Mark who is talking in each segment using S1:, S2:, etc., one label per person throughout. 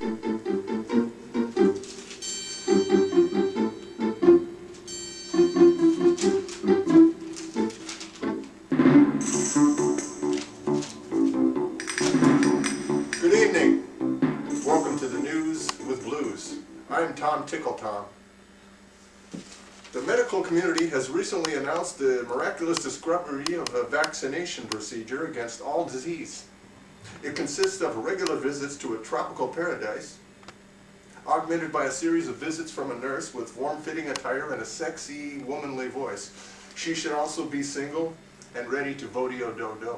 S1: Good evening. Welcome to the News with Blues. I'm TICKLE. The medical community has recently announced the miraculous discovery of a vaccination procedure against all disease. It consists of regular visits to a tropical paradise, augmented by a series of visits from a nurse with form-fitting attire and a sexy, womanly voice. She should also be single and ready to vote-o-do-do.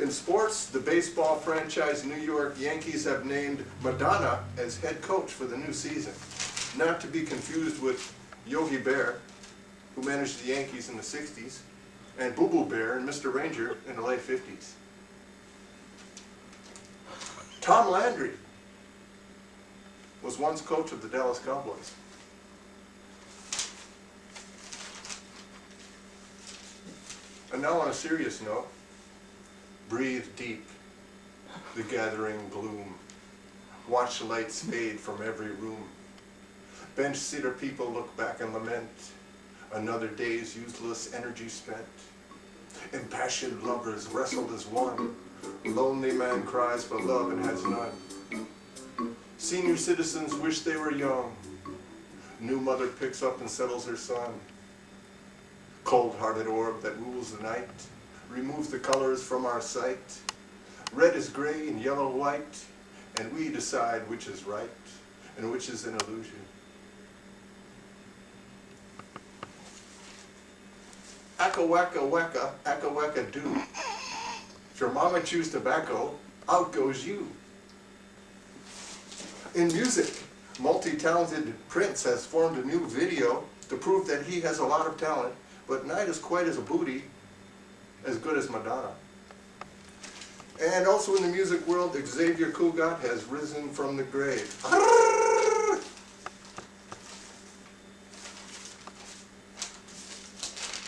S1: In sports, the baseball franchise New York Yankees have named Madonna as head coach for the new season. Not to be confused with Yogi Bear, who managed the Yankees in the 60s, and Boo Boo Bear and Mr. Ranger in the late 50s. Tom Landry was once coach of the Dallas Cowboys. And now on a serious note, breathe deep the gathering gloom. Watch the lights fade from every room. Bench seater people look back and lament. Another day's useless energy spent. Impassioned lovers wrestle as one. Lonely man cries for love and has none. Senior citizens wish they were young. New mother picks up and settles her son. Cold-hearted orb that rules the night removes the colors from our sight. Red is gray and yellow white, and we decide which is right and which is an illusion. Acca-wacca-wacca, acca-wacca-do. If your mama chews tobacco, out goes you. In music, multi-talented Prince has formed a new video to prove that he has a lot of talent, but not as quite as a booty as good as Madonna. And also in the music world, Xavier Cugat has risen from the grave.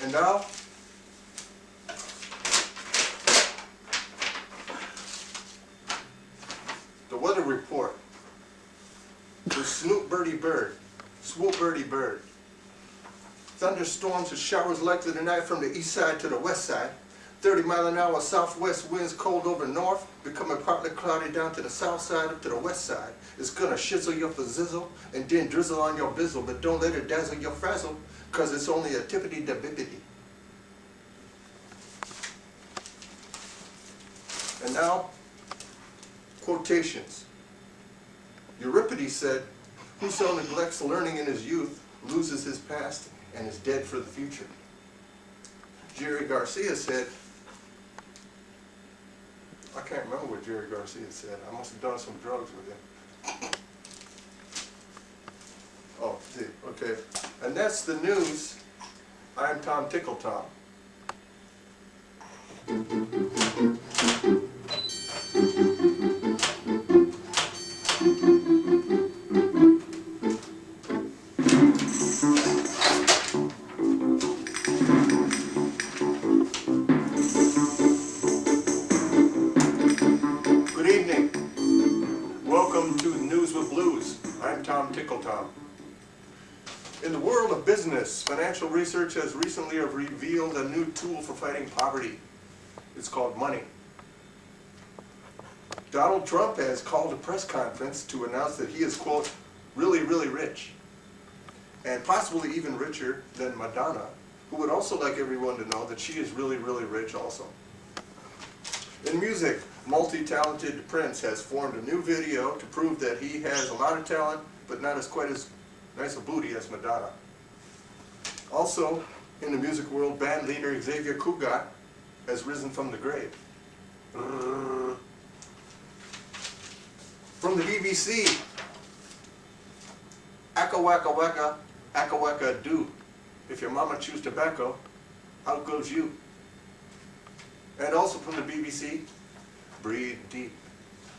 S1: And now, the weather report. The Snoop Birdie Bird, Swoop Birdie Bird. Thunderstorms and showers likely tonight from the east side to the west side. 30-mile-an-hour southwest winds cold over north, becoming partly cloudy down to the south side up to the west side. It's gonna shizzle you for zizzle and then drizzle on your bizzle, but don't let it dazzle your frazzle, cause it's only a tippity-da-bippity. And now, quotations. Euripides said, "Whoso neglects learning in his youth loses his past and is dead for the future." Jerry Garcia said, I can't remember what Jerry Garcia said. I must have done some drugs with him. Oh, see, okay. And that's the news. I'm TICKLE. Good evening. Welcome to the News with Blues. I'm TICKLE. In the world of business, financial research has recently revealed a new tool for fighting poverty. It's called money. Donald Trump has called a press conference to announce that he is, quote, really, really rich, and possibly even richer than Madonna, who would also like everyone to know that she is really, really rich also. In music, multi-talented Prince has formed a new video to prove that he has a lot of talent, but not as quite as nice a booty as Madonna. Also, in the music world, band leader Xavier Cugat has risen from the grave. From the BBC, acca-wacca-wacca, acca-wacca-do. If your mama chews tobacco, out goes you. And also from the BBC, breathe deep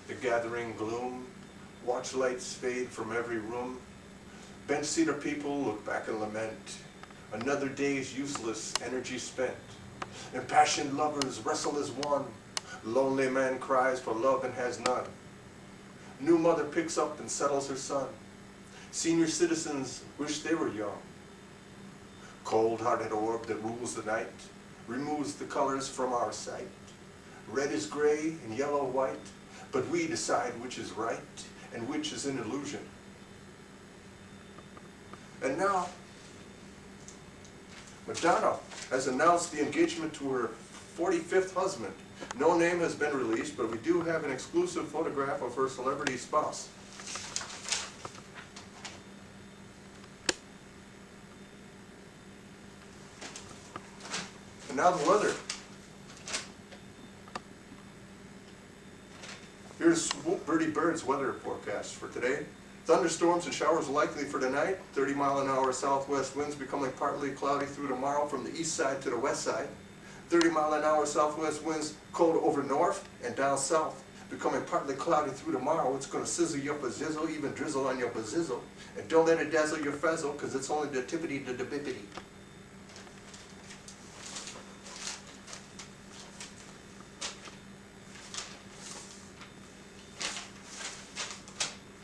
S1: the gathering gloom, watch lights fade from every room. Bench seater people look back and lament. Another day's useless energy spent. Impassioned lovers wrestle as one. Lonely man cries for love and has none. New mother picks up and settles her son. Senior citizens wish they were young. Cold-hearted orb that rules the night, removes the colors from our sight. Red is gray and yellow white, but we decide which is right and which is an illusion. And now, Madonna has announced the engagement to her 45th husband. No name has been released, but we do have an exclusive photograph of her celebrity spouse. And now the weather. Here's Swoop Birdie Bird's weather forecast for today. Thunderstorms and showers likely for tonight. 30-mile-an-hour southwest winds becoming partly cloudy through tomorrow from the east side to the west side. 30-mile-an-hour southwest winds cold over north and down south, becoming partly cloudy through tomorrow. It's going to sizzle you up a zizzle, even drizzle on you up a zizzle. And don't let it dazzle your fezzle, because it's only the tippity to the bippity.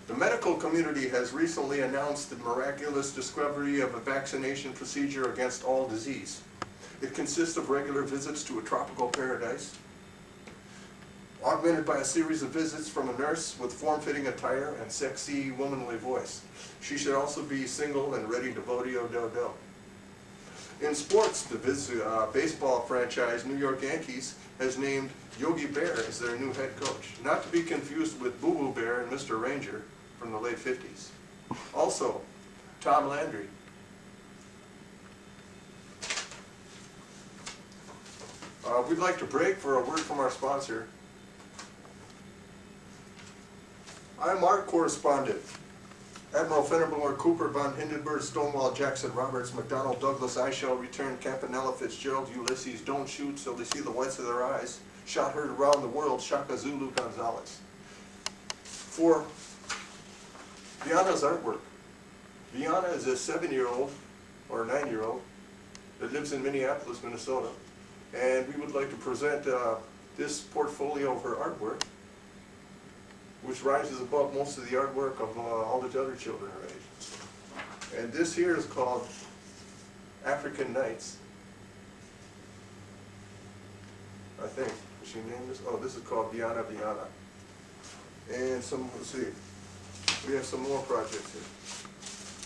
S1: The medical community has recently announced the miraculous discovery of a vaccination procedure against all disease. It consists of regular visits to a tropical paradise, augmented by a series of visits from a nurse with form-fitting attire and sexy, womanly voice. She should also be single and ready to vote-o-do-do. In sports, the baseball franchise New York Yankees has named Yogi Bear as their new head coach, not to be confused with Boo Boo Bear and Mr. Ranger from the late 50s. Also, Tom Landry. We'd like to break for a word from our sponsor. I'm art correspondent. Admiral Fennerbauer, Cooper, Von Hindenburg, Stonewall Jackson, Roberts, McDonald, Douglas, I shall return, Campanella, Fitzgerald, Ulysses, don't shoot so they see the whites of their eyes. Shot heard around the world, Shaka Zulu Gonzalez. For Viana's artwork. Viana is a 7-year-old or 9-year-old that lives in Minneapolis, Minnesota. And we would like to present this portfolio of her artwork, which rises above most of the artwork of all the other children her age. And this here is called African Nights. I think. Did she name this? Oh, this is called Viana Viana. And some, let's see, we have some more projects here.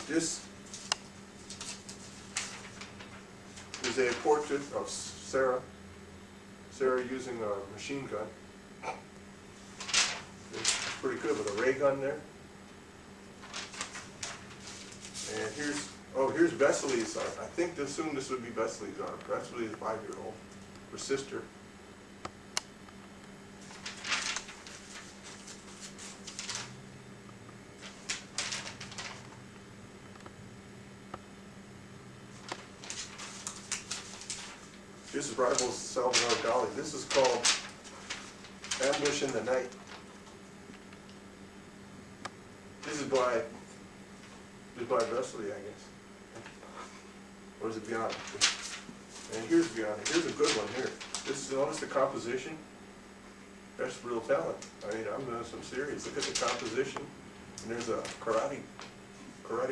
S1: This is a portrait of Sarah using a machine gun. It's pretty good with a ray gun there. And here's Vesely's art. I think soon this would be Vesely's art. Vesely is 5-year-old, her sister. This is Rival's Salvador Dali. This is called Ambush in the Night. This is by Vesely, I guess. Or is it Viana? And here's Viana. Here's a good one here. Notice the composition. That's real talent. I mean, I'm doing some serious. Look at the composition. And there's a karate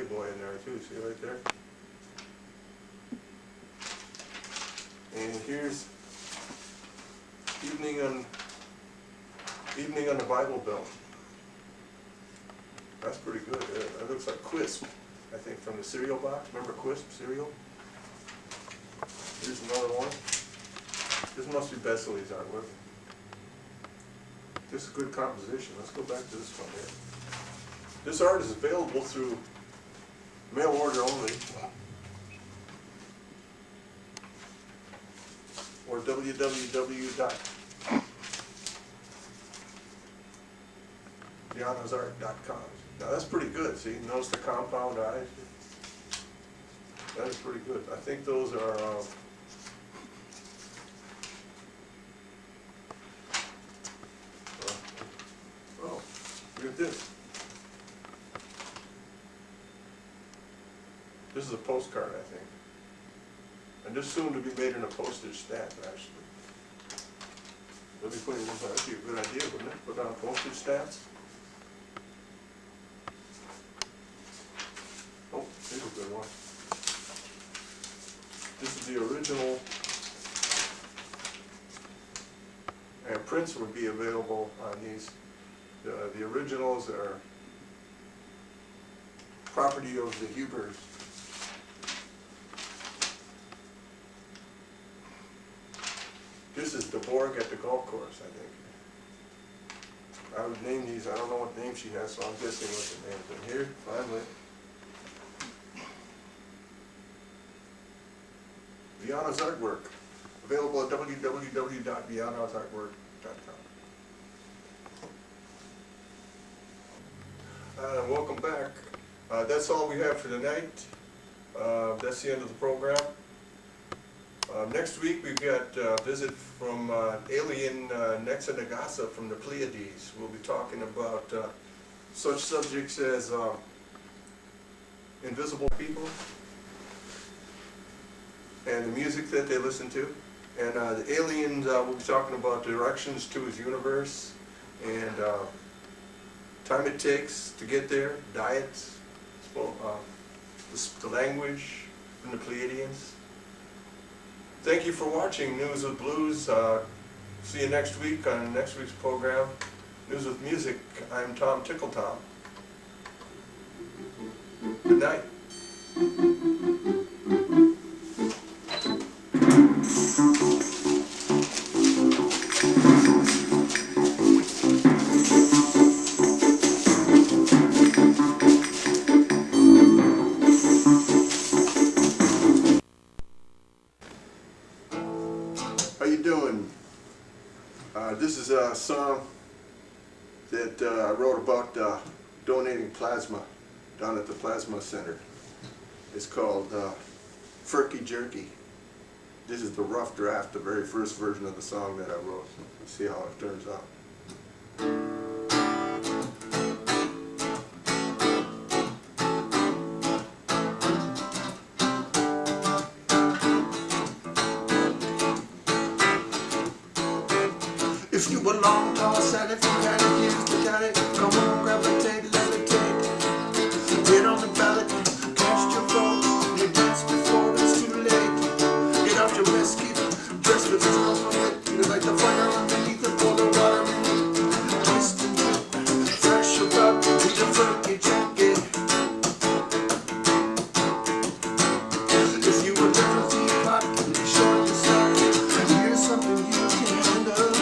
S1: boy in there too. See right there? And here's Evening on the Bible Belt. That's pretty good. That looks like Quisp, I think, from the cereal box. Remember Quisp cereal? Here's another one. This must be Vesely's artwork. This is good composition. Let's go back to this one here. This art is available through mail order only, or www.vianasart.com. Now that's pretty good. See, notice the compound eyes. That is pretty good. I think those are. Oh, look at this. This is a postcard, I think. And this soon to be made in a postage stamp, actually. Let me put it in. That'd be a good idea, wouldn't it? Put on postage stamps. original, and prints would be available on these. The originals are property of the Hubers. This is the Borg at the golf course, I think. I would name these, I don't know what name she has, so I'm guessing what the names are. Here, finally. Viana's artwork, available at www.vianasartwork.com. Welcome back. That's all we have for tonight. That's the end of the program. Next week we've got a visit from alien Nexanagasa from the Pleiades. We'll be talking about such subjects as invisible people and the music that they listen to. And the aliens, we'll be talking about directions to his universe and time it takes to get there, diets, the language from the Pleiadians. Thank you for watching News with Blues. See you next week on next week's program, News with Music. I'm Tom Tickle Tom. Good night. How you doing? This is a song that I wrote about donating plasma down at the Plasma Center. It's called Furky Jerky. This is the rough draft, the very first version of the song that I wrote. Let's see how it turns out. If you belong to a Sally from Cali, here's the daddy. Come on, grab a table, levitate. Get on the ballot, cast your vote. You dance before it's too late. Get out your mesquite, dress with this compliment. You like the fire underneath the pour the water. Twist and trip, fresh about with the Furky Jerky. If you were different teapot, show your side. Here's something you can handle.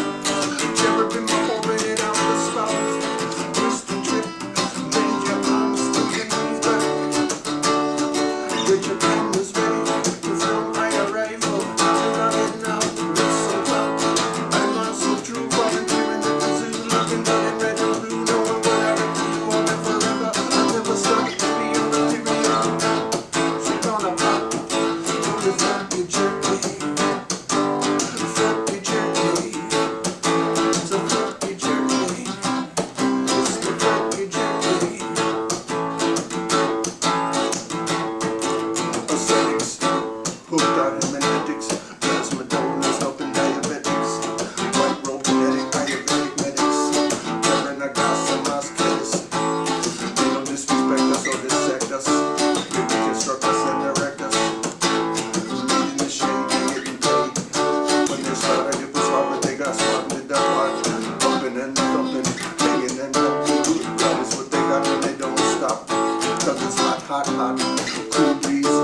S1: Hot, cool breeze,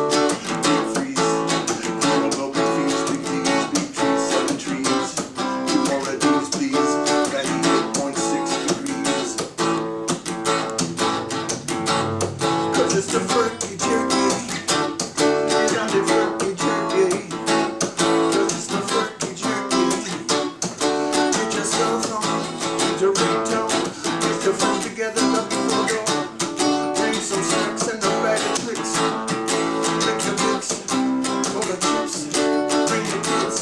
S1: deep freeze, global fees, big trees, 7 trees, 2 more red beans, please, 98.6 degrees. Cause it's the Furky Jerky, you got the Furky Jerky, cause it's the Furky Jerky. Get yourself on the ringtone, get your phone together, look for the door. Bring some snacks and a bag of tricks. Mix the mix, all the chips. Bring the kids.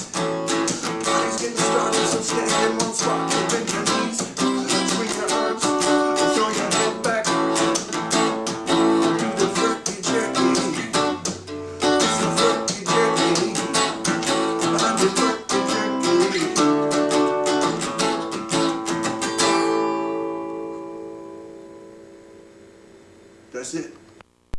S1: Party's getting started, so stand in one spot. Bend your knees, swing your arms, throw your head back. Do the Furky Jerky. It's the Furky Jerky. I'm the Furky Jerky. That's it.